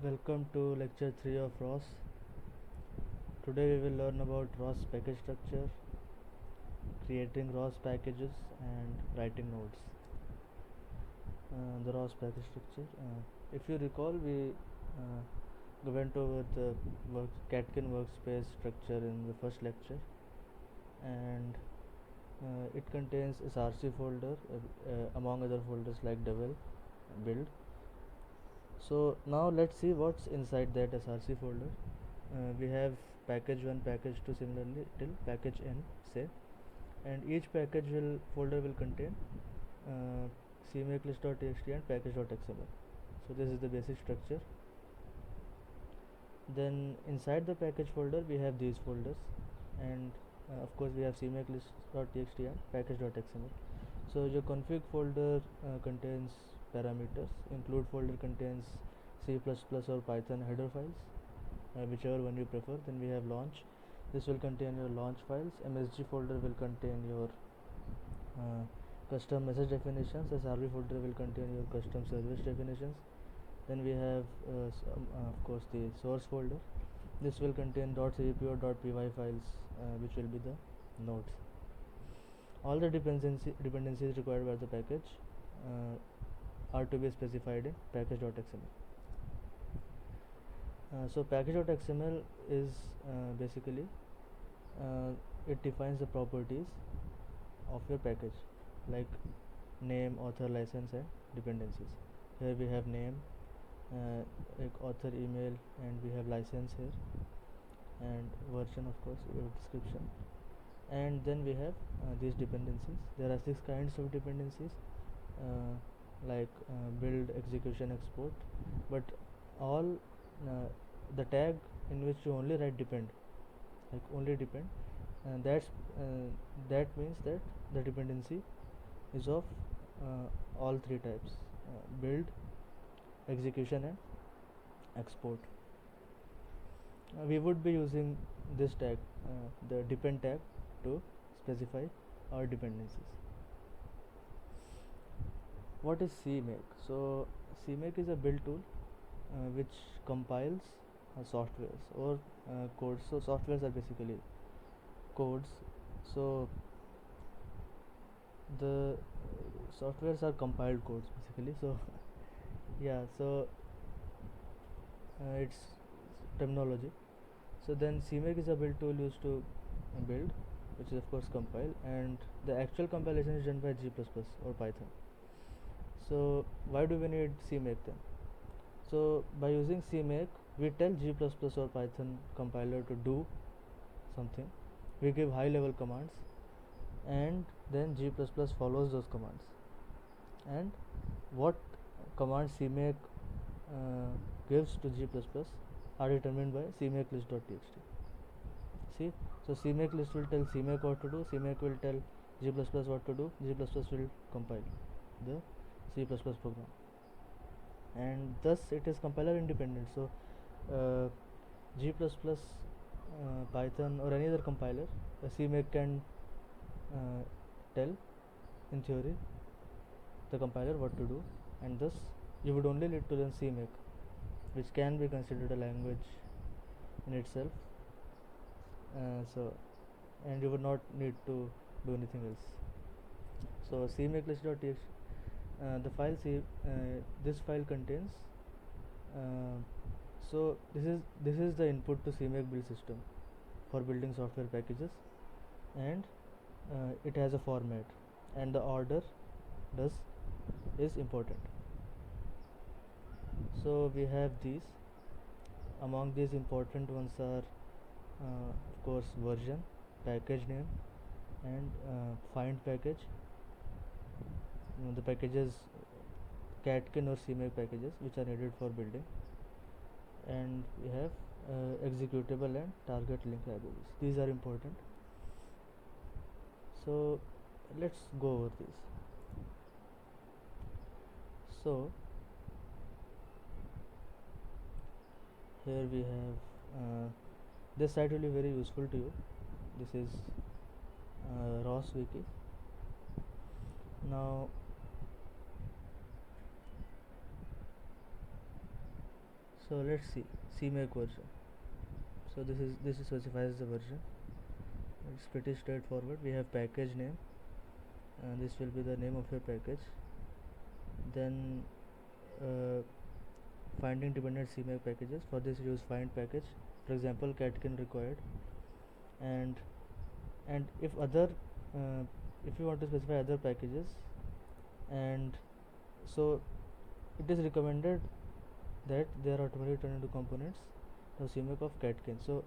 Welcome to lecture 3 of ROS. Today we will learn about ROS package structure, creating ROS packages and writing nodes. The ROS package structure. If you recall, we went over the Catkin workspace structure in the first lecture, and it contains a src folder among other folders like devel, build. So now let's see what's inside that src folder. We have package 1, package 2, similarly till package n, say, and each package folder will contain uh, cmakelist.txt and package.xml. So this is the basic structure. Then inside the package folder we have these folders, and of course we have cmakelist.txt and package.xml. So your config folder contains parameters, include folder contains C++ or Python header files, whichever one you prefer. Then we have launch. This will contain your launch files. MSG folder will contain your custom message definitions. SRV folder will contain your custom service definitions. Then we have of course the source folder. This will contain .cpp or .py files, which will be the nodes. All the dependencies required by the package are to be specified in package.xml. So package.xml is basically it defines the properties of your package, like name, author, license, and dependencies. Here we have name, like author, email, and we have license here, and version, of course, your description. And then we have these dependencies. There are 6 kinds of dependencies, like build, execution, export, but all the tag in which you only write depend, like only depend, and that means that the dependency is of all 3 types: build, execution, and export. We would be using this tag, the depend tag, to specify our dependencies. What is CMake? So CMake is a build tool which compiles softwares or codes. So softwares are basically codes. So the softwares are compiled codes basically. So yeah, so it's terminology. So then CMake is a build tool used to build, which is of course compile, and the actual compilation is done by G++ or Python. So why do we need CMake then? So by using CMake, we tell G++ or Python compiler to do something. We give high level commands, and then G++ follows those commands. And what commands CMake gives to G++ are determined by cmakelist.txt. See, so cmakelist will tell CMake what to do, CMake will tell G++ what to do, G++ will compile the C++ program, and thus it is compiler independent. So G++, Python, or any other compiler, CMake can tell, in theory, the compiler what to do, and thus you would only need to learn CMake, which can be considered a language in itself. And you would not need to do anything else. So cmakelist.txt, the file this file contains so this is the input to CMake build system for building software packages, and it has a format, and the order thus is important. So we have these. Among these important ones are of course version, package name, and find package. The packages Catkin or CMake packages which are needed for building, and we have executable and target link libraries. These are important. So let's go over this. So here we have this site will be very useful to you. This is ROS wiki. Now So let's see CMake version. So this is specifies the version. It's pretty straightforward. We have package name, and this will be the name of your package. Then uh, finding dependent CMake packages. For this use find package. For example, catkin required. and and if you want to specify other packages, and so it is recommended that they are automatically turned into components the CMake of catkin. So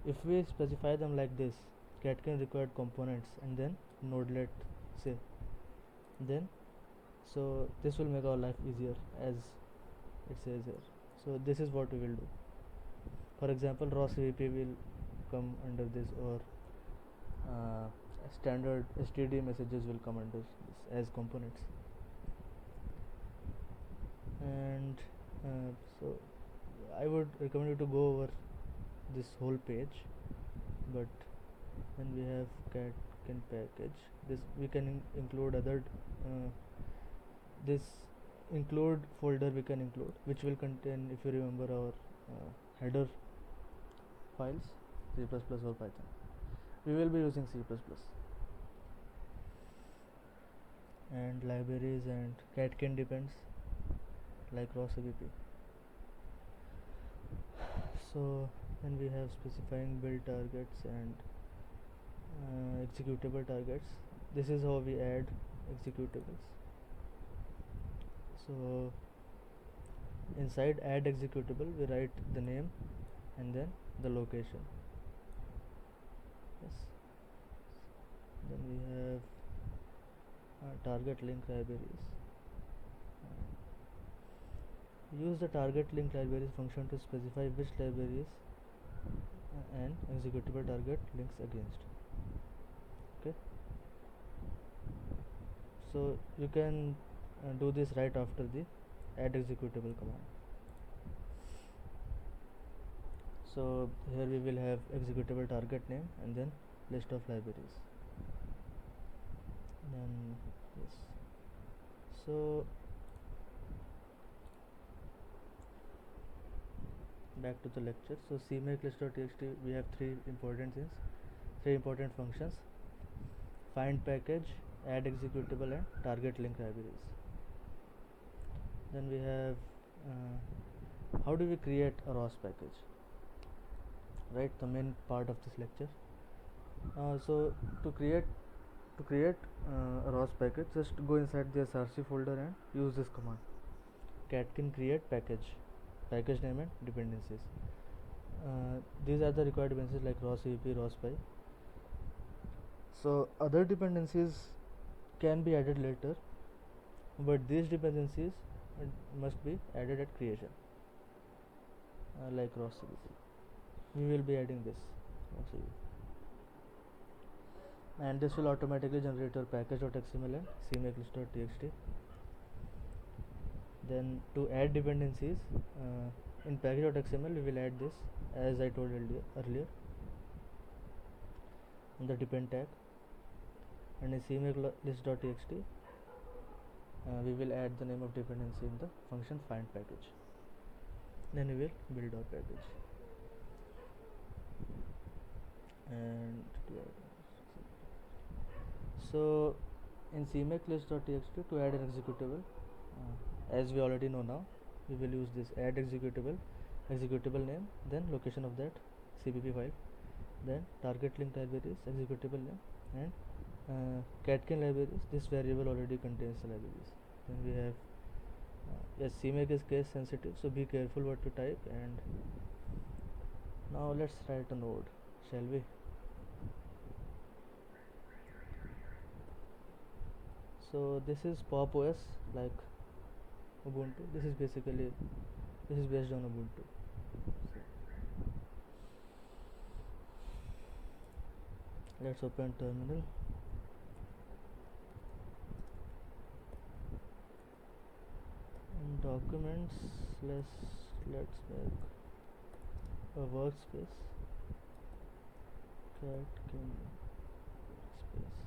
if we specify them like this, catkin required components and then nodelet say, then so this will make our life easier, as it says here. So this is what we will do. For example, raw CVP will come under this, or uh, standard std messages will come under this as components. And so I would recommend you to go over this whole page. But when we have catkin package, this we can include other uh, this include folder we can include, which will contain, if you remember, our header files, C++ or Python. We will be using C++. And libraries and catkin depends like raw CVP. So then we have specifying build targets and executable targets. This is how we add executables. So inside add executable we write the name and then the location. Yes. Then we have target link libraries. Use the target link libraries function to specify which libraries and executable target links against. Okay, so you can do this right after the add executable command. So here we will have executable target name and then list of libraries. Then yes, so back to the lecture. So CMake list.txt, we have three important functions: find package, add executable, and target link libraries. Then we have how do we create a ROS package, right? The main part of this lecture. So to create a ROS package, just go inside the src folder and use this command: catkin create package name and dependencies. These are the required dependencies like raw CVP, raw spy. So other dependencies can be added later, but these dependencies must be added at creation, like raw CVP. We will be adding this raw CVP, and this will automatically generate your package.xml and CMake list.txt. Then to add dependencies in package.xml, we will add this, as I told earlier, in the depend tag, and in CMake list.txt we will add the name of dependency in the function find package. Then we will build our package. And so in CMake list.txt, to add an executable, as we already know now, we will use this add executable name, then location of that CPP file, then target link libraries, executable name, and catkin libraries. This variable already contains the libraries. Then we have yes, CMake is case sensitive, so be careful what to type. And now let's write a node, shall we? So this is Pop OS, like Ubuntu. This is based on Ubuntu. Let's open terminal. In documents, let's make a workspace, catkin space,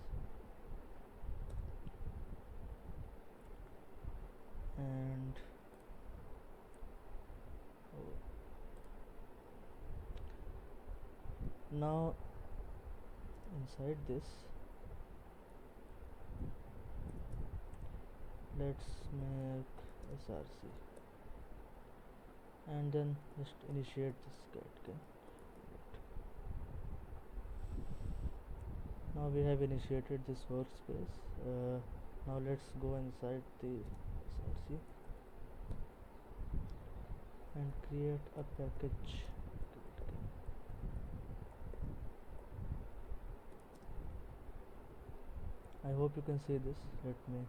and Now inside this, let's make src and then just initiate this cat. Now we have initiated this workspace. Now let's go inside the src and create a package. I hope you can see this. Let me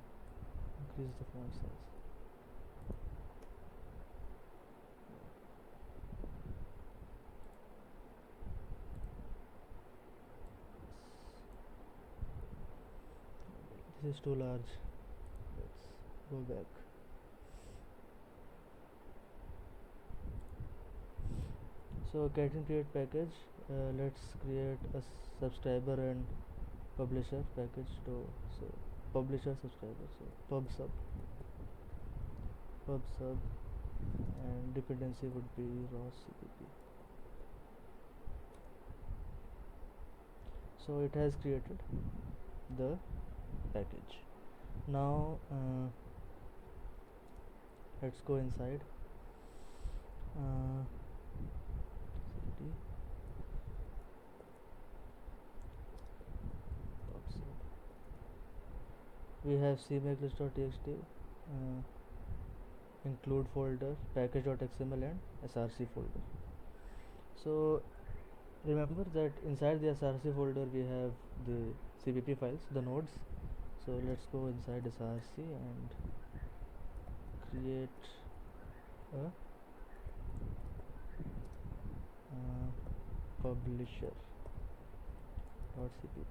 increase the font size. This is too large. Let's go back. So getting create package, let's create a subscriber and publisher package to, so publisher subscriber, so pub sub and dependency would be ROS cpp. So it has created the package. Now let's go inside cd pub sub. We have cmaglist.txt, include folder, package.xml and src folder. So remember that inside the src folder we have the cpp files, the nodes. So let's go inside src and create a publisher.cpp.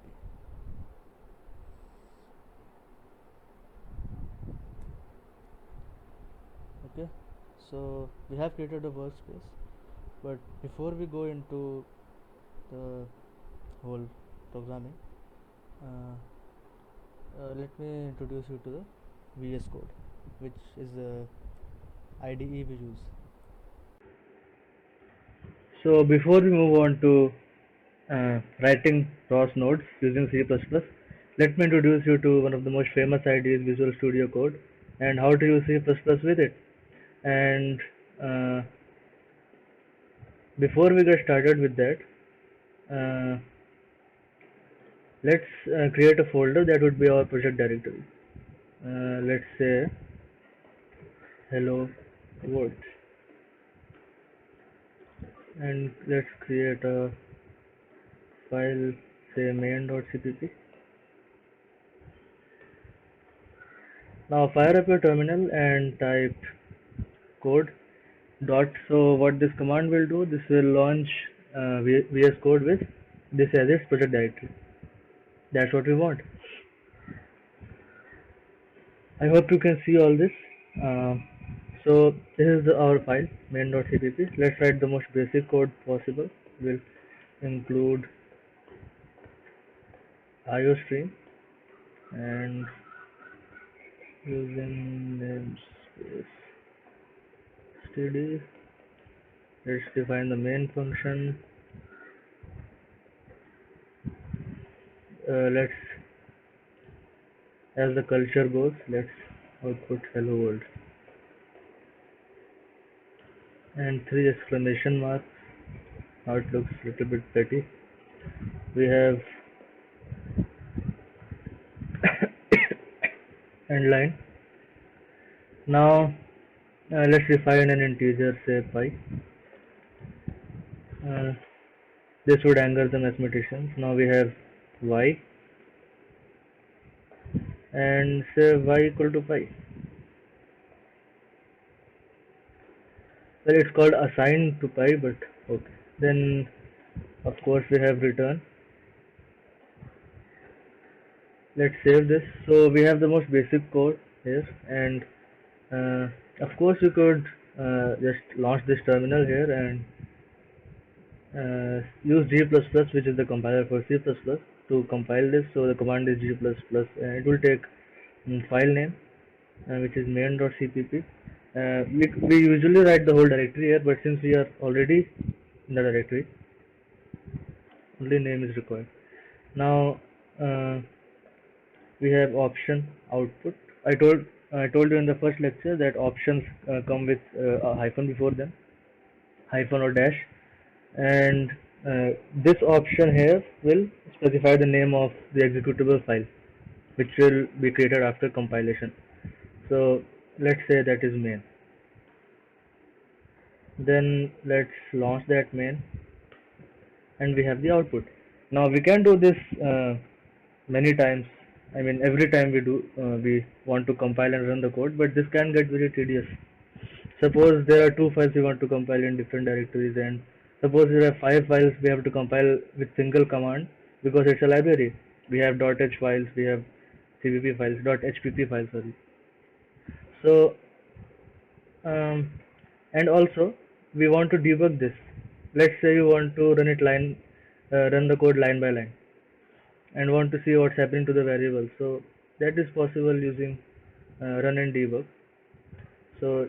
Okay, so we have created a workspace, but before we go into the whole programming, let me introduce you to the VS Code, which is the IDE we use. So before we move on to writing ROS nodes using C++, let me introduce you to one of the most famous IDEs, Visual Studio Code, and how to use C++ with it. And before we get started with that, let's create a folder that would be our project directory. Let's say hello world, and let's create a file, say main.cpp. Now fire up your terminal and type code dot. So what this command will do, this will launch VS Code with this as its project directory. That's what we want. I hope you can see all this. So this is our file main.cpp. Let's write the most basic code possible. We'll include iostream and using namespace std. Let's define the main function. Let's, as the culture goes, let's output hello world and 3 exclamation marks. Now it looks a little bit petty. We have end line. Now let's define an integer, say pi. This would anger the mathematicians. Now we have y and say y equal to pi. Well, it's called assigned to pi, but okay. Then of course we have return. Let's save this. So we have the most basic code here, and of course you could just launch this terminal here and use G++, which is the compiler for C++, to compile this. So the command is G++, and it will take file name, which is main.cpp. We usually write the whole directory here, but since we are already in the directory, only name is required. Now uh, we have option output. I told you in the first lecture that options come with a hyphen before them, hyphen or dash, and this option here will specify the name of the executable file which will be created after compilation. So let's say that is main. Then let's launch that main, and we have the output. Now we can do this many times. I mean, every time we want to compile and run the code, but this can get very tedious. Suppose there are two files we want to compile in different directories, and suppose there are five files we have to compile with single command because it's a library. We have .h files, we have cpp files, .hpp files, sorry. So um, and also we want to debug this. Let's say you want to run the code line by line, and want to see what's happening to the variable. So that is possible using run and debug. So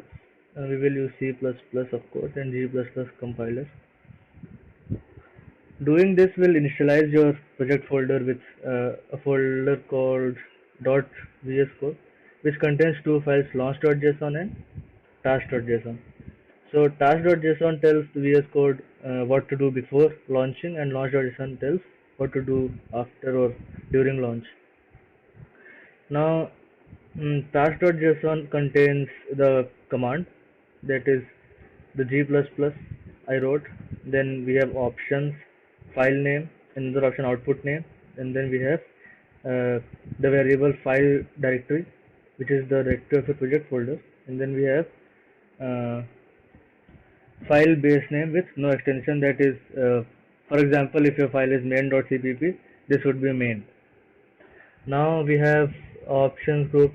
we will use C++ of course and G++ compiler. Doing this will initialize your project folder with a folder called .vscode, which contains two files, launch.json and task.json. So task.json tells the VS Code what to do before launching, and launch.json tells what to do after or during launch. Now task.json contains the command, that is the G++ I wrote. Then we have options, file name, another option output name, and then we have the variable file directory, which is the directory of the project folder, and then we have uh, file base name with no extension, that is for example, if your file is main.cpp, this would be main. Now we have options group.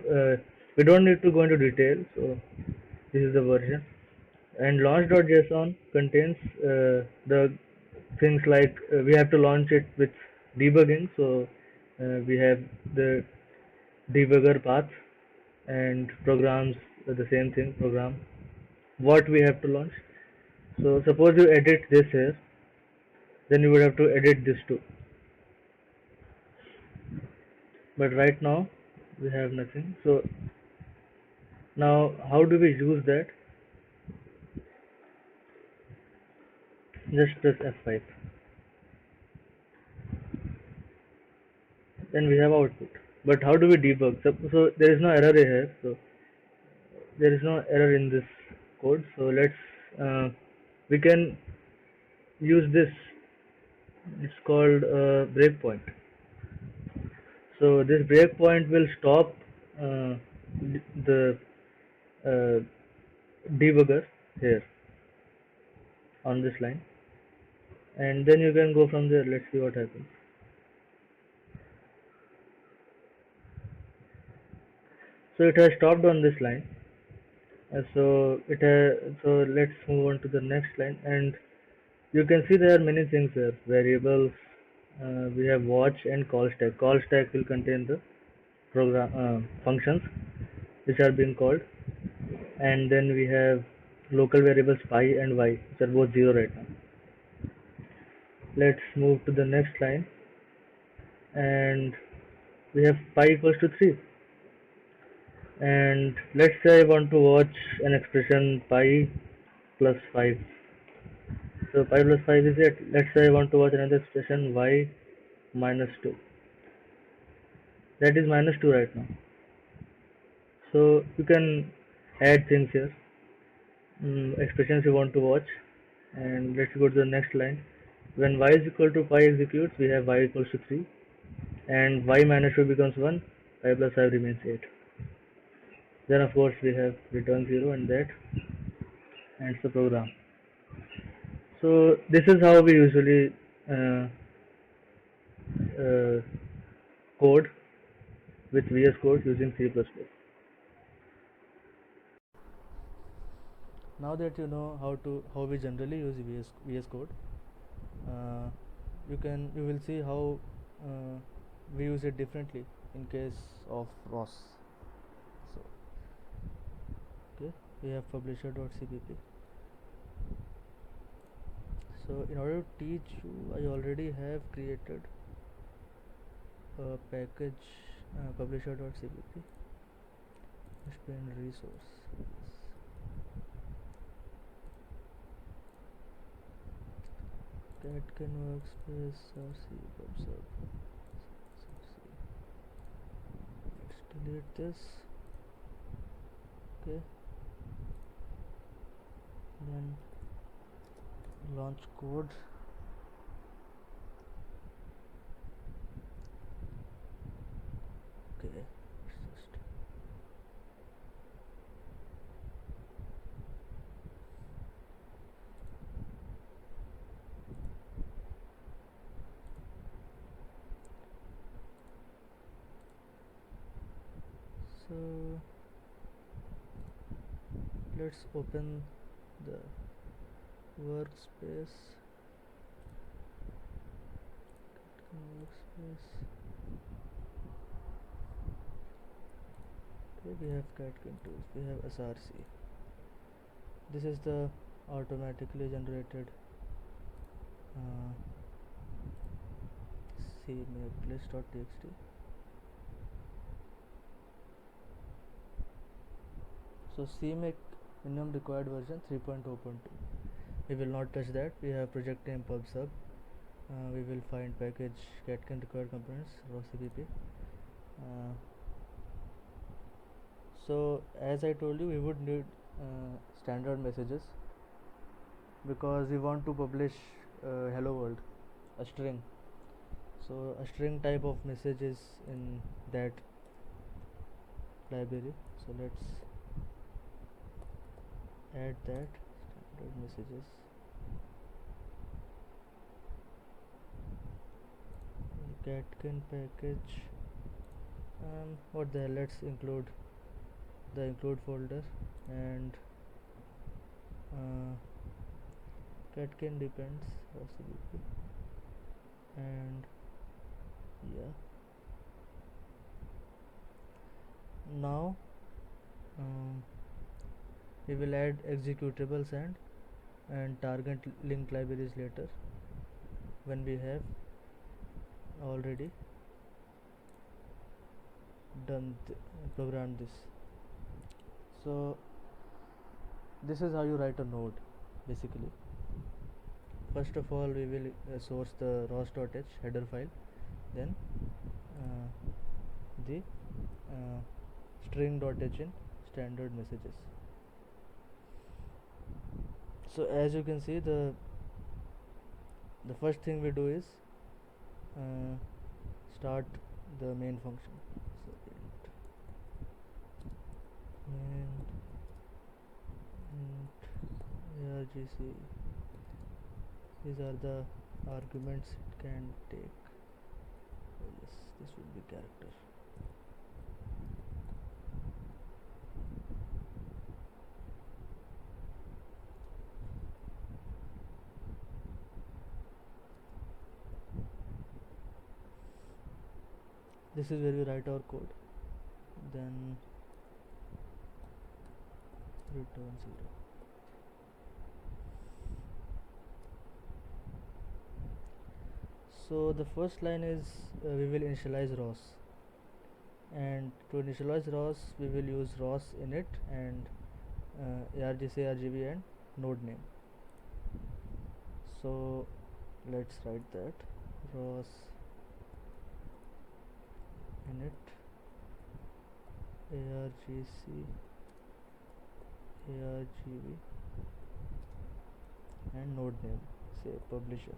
We don't need to go into detail, so this is the version. And launch.json contains the things like we have to launch it with debugging. So we have the debugger path and programs, the same thing, program what we have to launch. So suppose you edit this here, then you would have to edit this too. But right now we have nothing. So now how do we use that? Just press F5. Then we have output. But how do we debug? So there is no error here. So there is no error in this code. So we can use this. It's called breakpoint. So this breakpoint will stop the uh, debugger here on this line, and then you can go from there. Let's see what happens. So it has stopped on this line. So let's move on to the next line, and you can see there are many things here. Variables. We have watch and call stack. Call stack will contain the program functions which are being called, and then we have local variables pi and y, which are both 0 right now. Let's move to the next line, and we have pi equals to 3. And let's say I want to watch an expression pi plus 5. So pi plus 5 is it. Let's say I want to watch another expression y minus 2. That is minus 2 right now. So you can add things here, expressions you want to watch. And let's go to the next line. When y is equal to pi executes, we have y equals to 3, and y minus 2 becomes 1, pi plus 5 remains 8. Then of course we have return 0, and that ends the program. So this is how we usually uh, code with VS Code using C++. Now that you know how we generally use VS Code, uh, you will see how uh, we use it differently in case of ROS. So okay, we have publisher.cpp. So in order to teach you, I already have created a package, publisher.cpp spin resource. Catkin workspace rc pubsub. Let's delete this. Okay, then launch code. Okay, let's just so let's open the workspace. Okay, we have Catkin tools, we have src. This is the automatically generated uh, cmake.list.txt. So cmake minimum required version 3.0.2. We will not touch that. We have project name pubsub. We will find package catkin required components roscpp. So as I told you, we would need standard messages because we want to publish hello world, a string. So a string type of message is in that library. So let's add that standard messages. Catkin package. What the hell? Let's include the include folder and catkin depends rcpp and yeah. Now we will add executables and target link libraries later when we have already done programmed this. So this is how you write a node basically. First of all, we will source the ros.h header file, then the string.h in standard messages. So as you can see, the first thing we do is start the main function. So int argc. These are the arguments it can take. Oh yes, this will be character. This is where we write our code, then return 0. So the first line is we will initialize ROS, and to initialize ROS we will use ROS init and argc rgb and node name. So let's write that ROS init argc argv and node name, say publisher.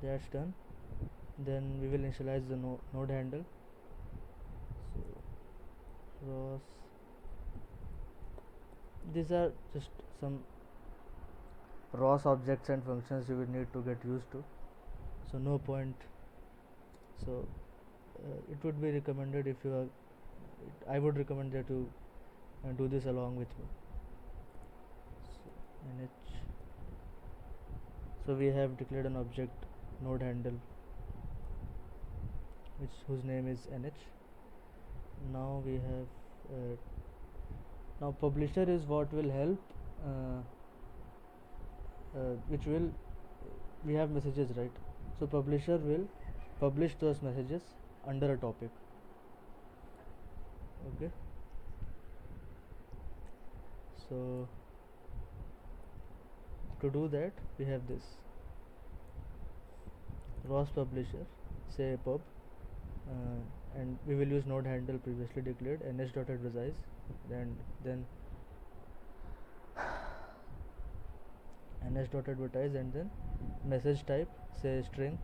That's done. Then we will initialize the node handle. So ROS, these are just some ROS objects and functions you will need to get used to, so no point. So it would be recommended if you are I would recommend that you do this along with me. So nh, so we have declared an object node handle whose name is nh. Now we have Now publisher is what will help, uh, which will, we have messages, right? So publisher will publish those messages under a topic. Okay, so to do that we have this ROS publisher, say pub, and we will use node handle previously declared ns.advertise, then ns.advertise, and then message type, say string,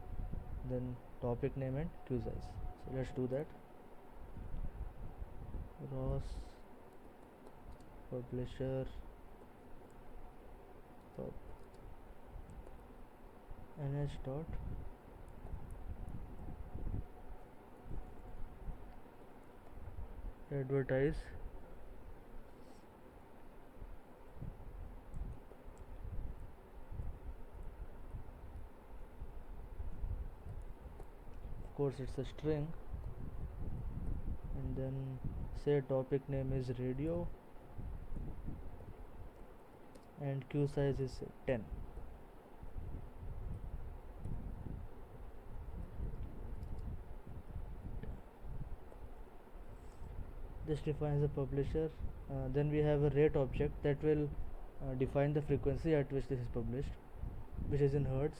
then topic name and queue size. So let's do that. ROS publisher pub ns dot advertise of course it's a string, and then say topic name is radio and queue size is 10. This defines the publisher. Then we have a rate object that will define the frequency at which this is published, which is in hertz.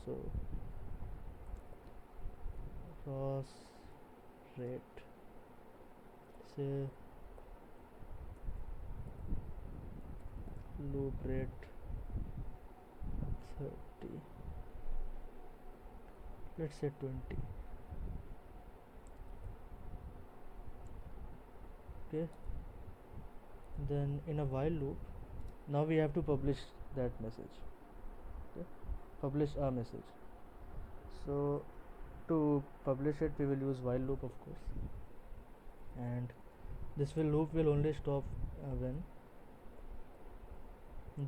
So ROS rate, say loop rate 30, let's say 20. Okay, then in a while loop, now we have to publish that message. Okay, publish a message. So to publish it we will use while loop, of course, and this loop will only stop when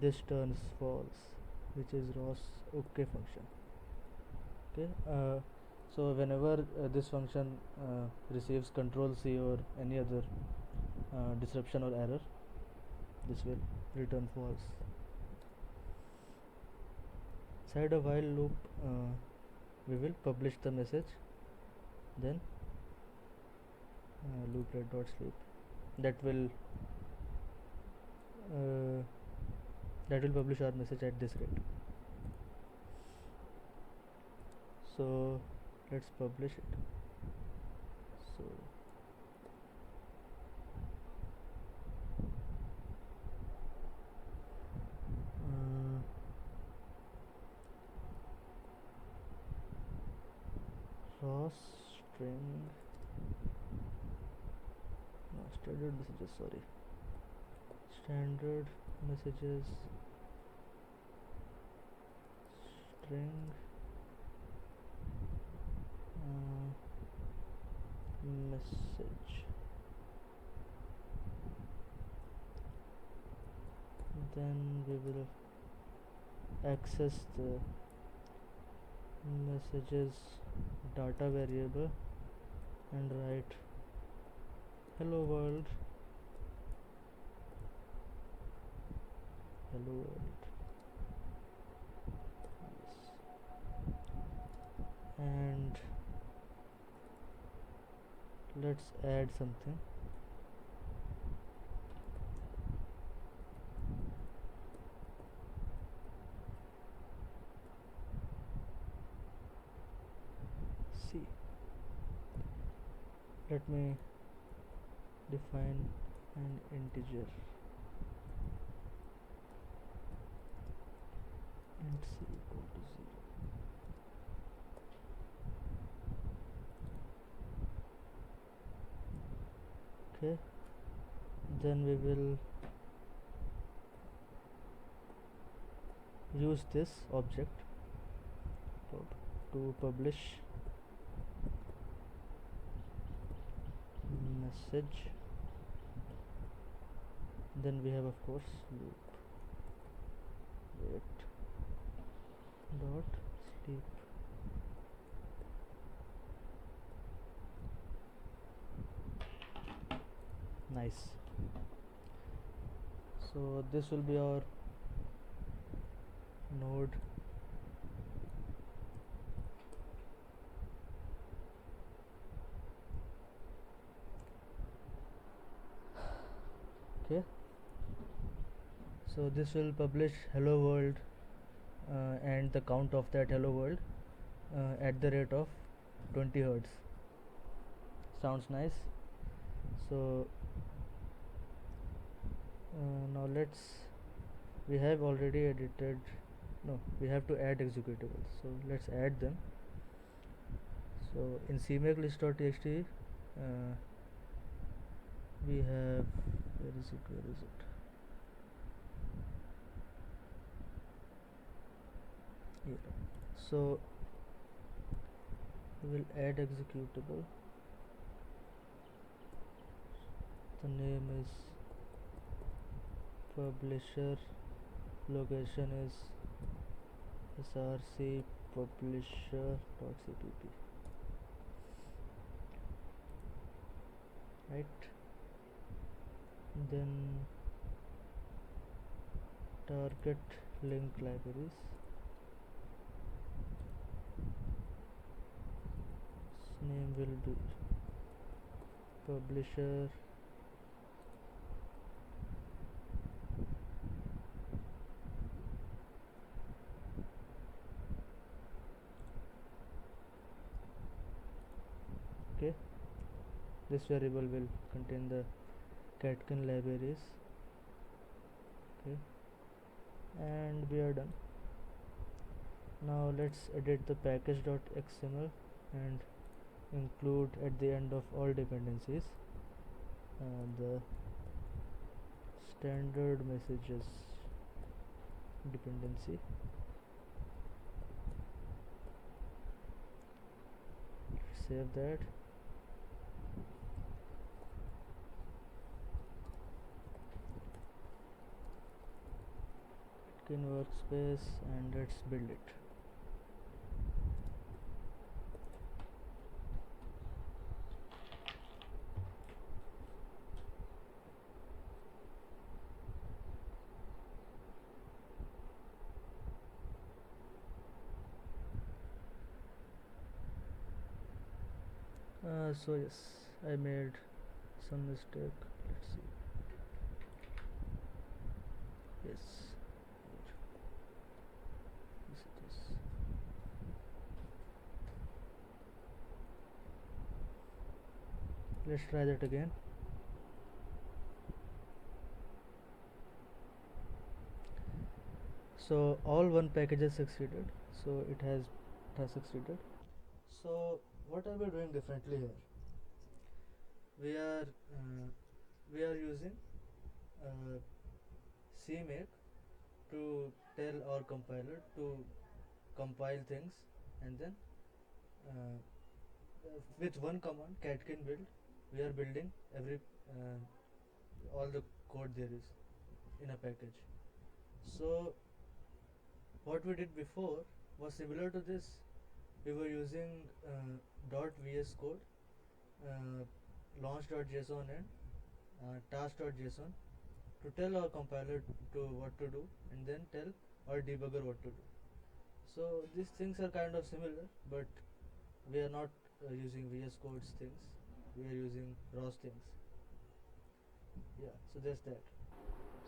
this turns false, which is ROS OK function. Okay, so whenever this function receives control C or any other disruption or error, this will return false. Inside a while loop, we will publish the message, then loop rate dot sleep, that will publish our message at this rate. So let's publish it. So ROS string, no, standard messages, sorry, standard messages string message, then we will access the messages data variable and write hello world, hello world, yes. And let's add something. See, let me define an integer int c equal to 0. Okay, then we will use this object to publish message, then we have, of course, loop rate dot sleep. Nice. So this will be our node. Okay, so this will publish hello world and the count of that hello world at the rate of 20 hertz. Sounds nice. So now we have already edited, no, we have to add executables, so let's add them. So in cmake list.txt we have, where is it, here. So we will add executable. The name is publisher, location is src publisher.cpp, right? Then target link libraries, its name will be publisher okay. This variable will contain the catkin libraries, okay, and we are done. Now let's edit the package.xml and include at the end of all dependencies the standard messages dependency. Save that. Catkin workspace, and let's build it. So yes, I made some mistake. Let's see. Yes, this is this. Let's try that again. So all one packages succeeded, so it has succeeded. So what are we doing differently here? We are uh, we are using uh, CMake to tell our compiler to compile things, and then uh, with one command catkin build we are building every all the code there is in a package. So what we did before was similar to this. We were using .vs code, uh, launch.json and task.json to tell our compiler to what to do, and then tell our debugger what to do. So these things are kind of similar, but we are not using VS Code's things. We are using ROS things. Yeah, so that's that.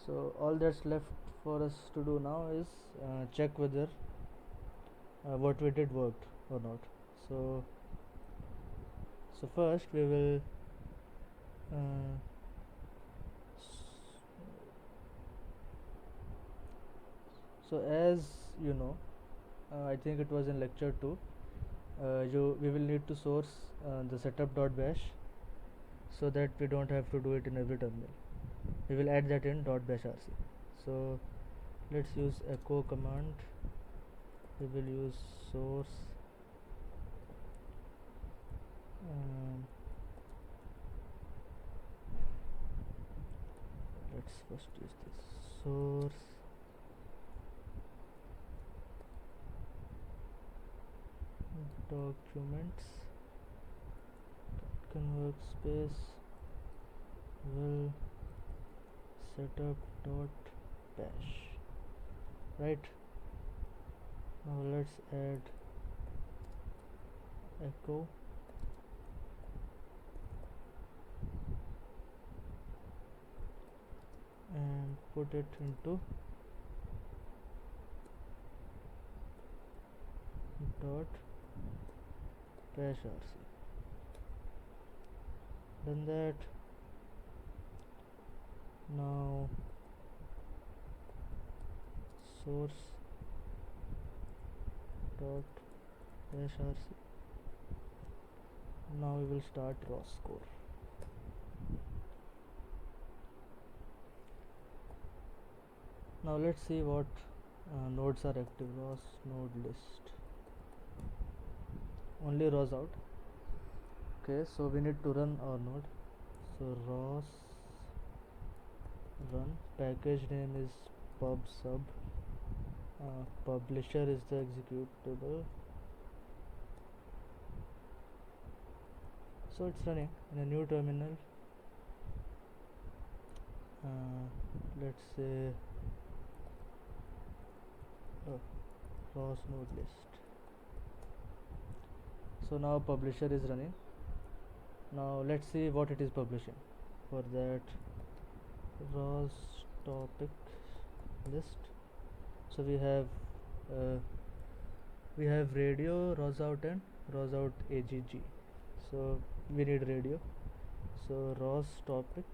So all that's left for us to do now is check whether what we did worked or not. So first we will uh, so as you know, I think it was in lecture 2, we will need to source the setup.bash so that we don't have to do it in every terminal. We will add that in .bash rc. So let's use echo command. We will use source let's first use this source documents catkin workspace will setup dot bash. Right, now let's add echo and put it into dot bash rc. Done that. Now source dot bash rc. Now we will start ROS core. Now let's see what nodes are active. ROS node list, only ROS out. Okay, so we need to run our node. So ROS run, package name is pub sub, publisher is the executable. So it's running in a new terminal. Let's say ROS node list. So now publisher is running. Now let's see what it is publishing. For that, ROS topic list. So we have radio, ROS out and ROS out AGG. So we need radio. So ROS topic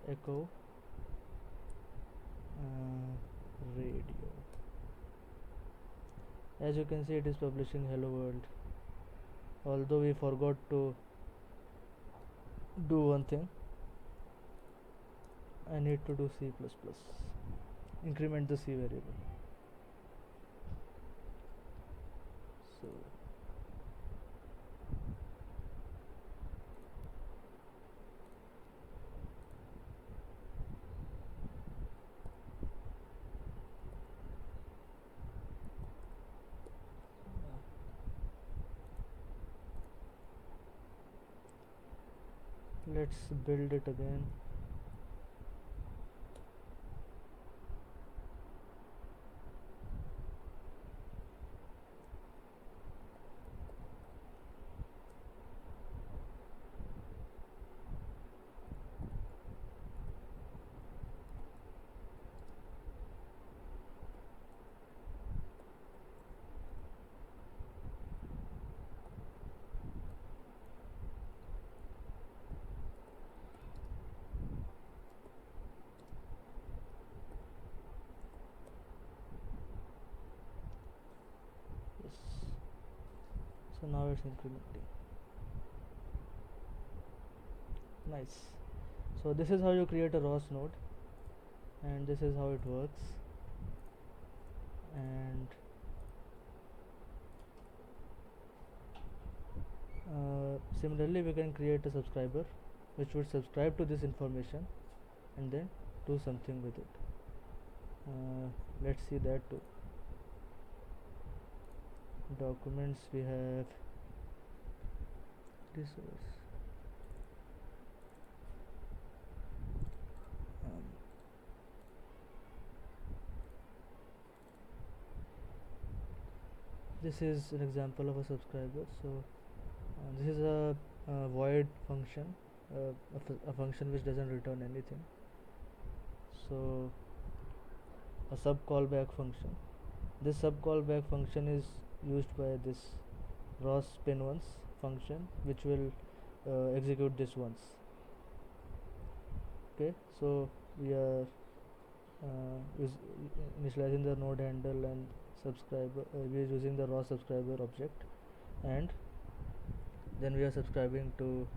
echo radio. As you can see, it is publishing hello world. Although we forgot to do one thing, I need to do C++, increment the C variable. So let's build it again. So now it's incrementing. Nice. So this is how you create a ROS node, and this is how it works. And similarly, we can create a subscriber which would subscribe to this information and then do something with it. Let's see that too. Documents, we have resource, this is an example of a subscriber. So this is a void function, a function which doesn't return anything. So a sub callback function. This sub callback function is used by this ROS pin once function, which will execute this once. Okay, so we are initializing the node handle and subscriber. We are using the ROS subscriber object, and then we are subscribing to.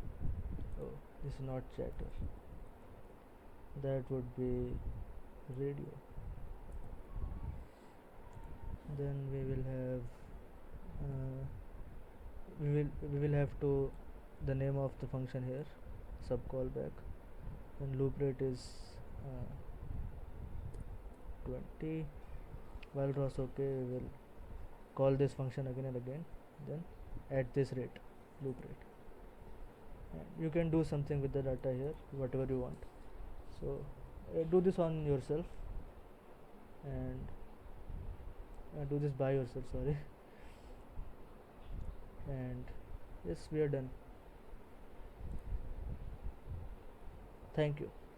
Oh, this is not chatter. That would be radio. Then we will have we will have to the name of the function here, sub callback, and loop rate is 20. While ROS okay, we will call this function again and again, then at this rate, loop rate, and you can do something with the data here, whatever you want. So do this on yourself, and do this by yourself, sorry. And yes, we are done. Thank you.